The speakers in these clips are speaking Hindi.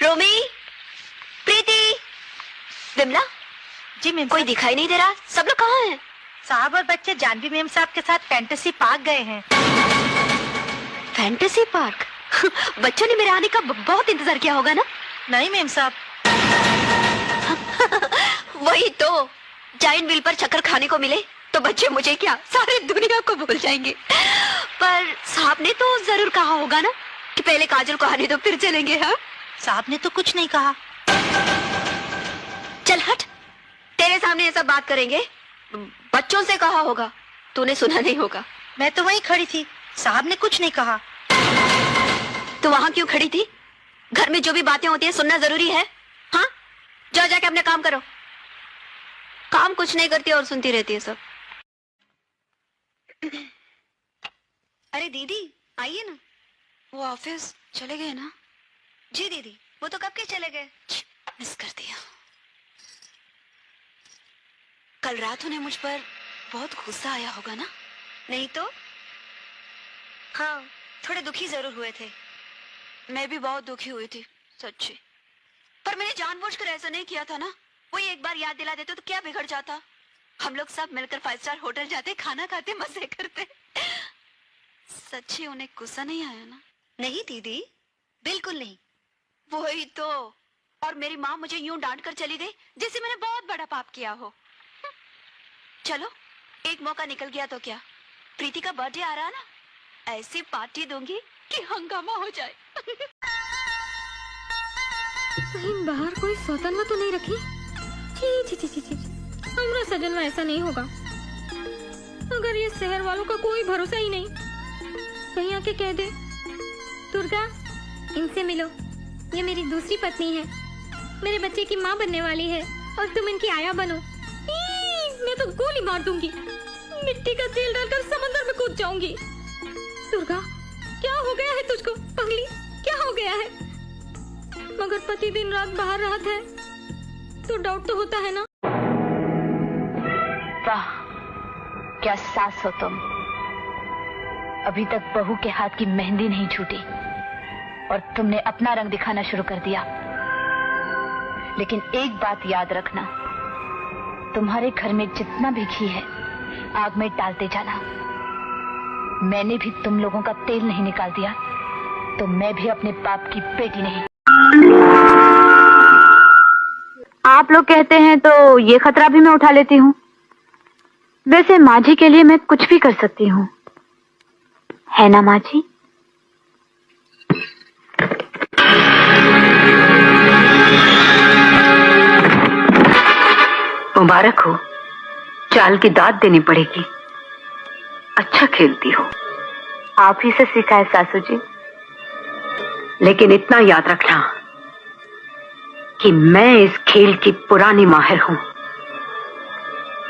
रोमी, प्रीति, विमला। जी मैम। कोई दिखाई नहीं दे रहा, सब लोग कहाँ हैं? साहब और बच्चे जानवी मैम साहब के साथ फैंटेसी पार्क गए हैं। Fantasy park? बच्चों ने मेरे आने का बहुत इंतजार किया होगा ना? नहीं मैम साहब। वही तो, जाइंट व्हील पर चक्कर खाने को मिले तो बच्चे मुझे क्या सारी दुनिया को भूल जाएंगे। पर साहब ने तो जरूर कहा होगा ना कि पहले काजल को आने दो फिर चलेंगे। हाँ, साहब ने तो कुछ नहीं कहा। चल हट, तेरे सामने ऐसा बात करेंगे? बच्चों से कहा होगा, तूने सुना नहीं होगा। मैं तो वहीं खड़ी थी, साहब ने कुछ नहीं कहा। तो वहाँ क्यों खड़ी थी? घर में जो भी बातें होती है सुनना जरूरी है? हाँ, जाओ जाके अपने काम करो। काम कुछ नहीं करती और सुनती रहती है सब। अरे दीदी आइए ना। वो ऑफिस चले गए ना? जी दीदी, वो तो कब के चले गए। मिस कर दिया। कल रात उन्हें मुझ पर बहुत गुस्सा आया होगा ना? नहीं तो? हाँ, थोड़े दुखी जरूर हुए थे। मैं भी बहुत दुखी हुई थी सच्ची, पर मैंने जानबूझकर ऐसा नहीं किया था ना। वो एक बार याद दिला देते तो क्या बिगड़ जाता। हम लोग सब मिलकर 5 स्टार होटल जाते, खाना खाते, मजे करते। सच्ची उन्हें गुस्सा नहीं आया ना? नहीं दीदी, बिल्कुल नहीं। वही तो। और मेरी माँ मुझे यूं डांट कर चली गई जैसे मैंने बहुत बड़ा पाप किया हो। चलो, एक मौका निकल गया तो क्या। प्रीति का बर्थडे आ रहा ना, ऐसी पार्टी दूंगी कि हंगामा हो जाए। कहीं बाहर कोई सौतन्वा तो नहीं रखी? छी छी छी छी छी, हमारा सजनवा ऐसा नहीं होगा। अगर ये शहर वालों का कोई भरोसा ही नहीं, कहीं आके कह दे दुर्गा इनसे मिलो, ये मेरी दूसरी पत्नी है, मेरे बच्चे की माँ बनने वाली है और तुम इनकी आया बनो। मैं तो गोली मार दूंगी, मिट्टी का तेल डालकर समंदर में कूद जाऊंगी। दुर्गा क्या हो गया है तुझको पगली, क्या हो गया है? मगर पति दिन रात बाहर रहता है तो डाउट तो होता है ना। वाह क्या सास हो तुम। अभी तक बहू के हाथ की मेहंदी नहीं छूटी और तुमने अपना रंग दिखाना शुरू कर दिया। लेकिन एक बात याद रखना, तुम्हारे घर में जितना भी घी है आग में डालते जाना। मैंने भी तुम लोगों का तेल नहीं निकाल दिया तो मैं भी अपने बाप की बेटी नहीं। आप लोग कहते हैं तो ये खतरा भी मैं उठा लेती हूँ। वैसे माँ जी के लिए मैं कुछ भी कर सकती हूँ, है ना माँ जी? मुबारक हो, चाल की दाद देनी पड़ेगी। अच्छा खेलती हो। आप ही से सीखा है सासू जी। लेकिन इतना याद रखना कि मैं इस खेल की पुरानी माहिर हूं।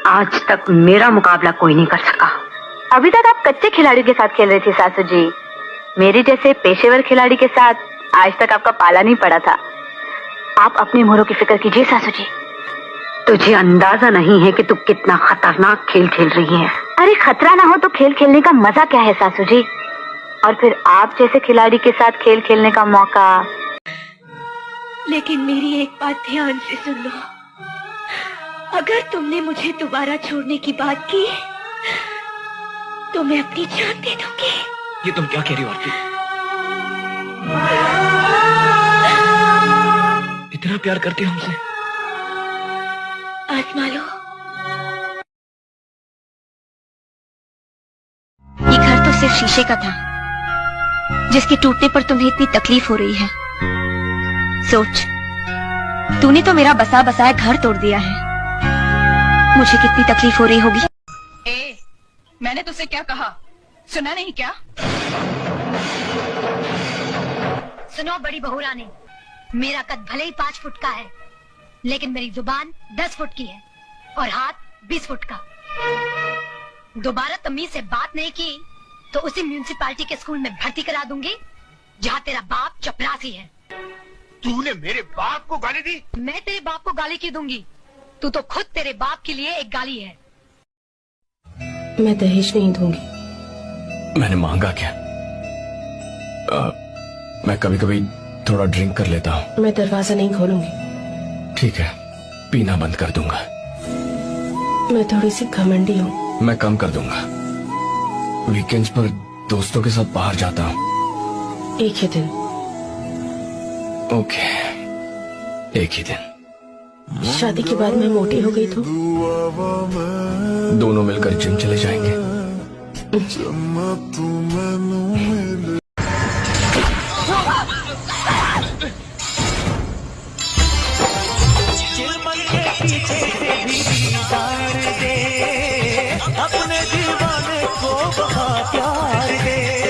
आज तक मेरा मुकाबला कोई नहीं कर सका। अभी तक आप कच्चे खिलाड़ियों के साथ खेल रही थी सासू जी। मेरे जैसे पेशेवर खिलाड़ी के साथ आज तक आपका पाला नहीं पड़ा था। आप अपनी मोहरों की फिक्र कीजिए सासू जी। तुझे अंदाजा नहीं है कि तू कितना खतरनाक खेल खेल रही है। अरे खतरा ना हो तो खेल खेलने का मजा क्या है सासू जी? और फिर आप जैसे खिलाड़ी के साथ खेल खेलने का मौका। लेकिन मेरी एक बात ध्यान से सुन लो, अगर तुमने मुझे दोबारा छोड़ने की बात की तो मैं अपनी जान दे दूंगी। ये तुम क्या कह रही हो आरती? इतना प्यार करती हो हमसे? आजमा लो। ये घर तो सिर्फ शीशे का था जिसके टूटने पर तुम्हें इतनी तकलीफ हो रही है। सोच, तूने तो मेरा बसा बसाया घर तोड़ दिया है, मुझे कितनी तकलीफ हो रही होगी। मैंने तुझसे क्या कहा, सुना नहीं क्या? सुनो बड़ी बहू रानी, मेरा कद भले ही 5 फुट का है लेकिन मेरी जुबान 10 फुट की है और हाथ 20 फुट का। दोबारा तमीज से बात नहीं की तो उसी म्यूनिसिपालिटी के स्कूल में भर्ती करा दूंगी जहाँ तेरा बाप चपरासी है। तूने मेरे बाप को गाली दी? मैं तेरे बाप को गाली क्यों दूंगी? तू तो खुद तेरे बाप के लिए एक गाली है। मैं दहेज नहीं दूंगी। मैंने मांगा क्या? मैं कभी कभी थोड़ा ड्रिंक कर लेता हूँ। मैं दरवाजा नहीं खोलूंगी। ठीक है, पीना बंद कर दूंगा। मैं थोड़ी सी घमंडी हूँ। मैं कम कर दूंगा। वीकेंड्स पर दोस्तों के साथ बाहर जाता हूँ। एक ही दिन। ओके, एक ही दिन। शादी के बाद मैं मोटी हो गई तो दोनों मिलकर जिम चले जाएंगे। अपने दीवाने को बहा प्यार दे।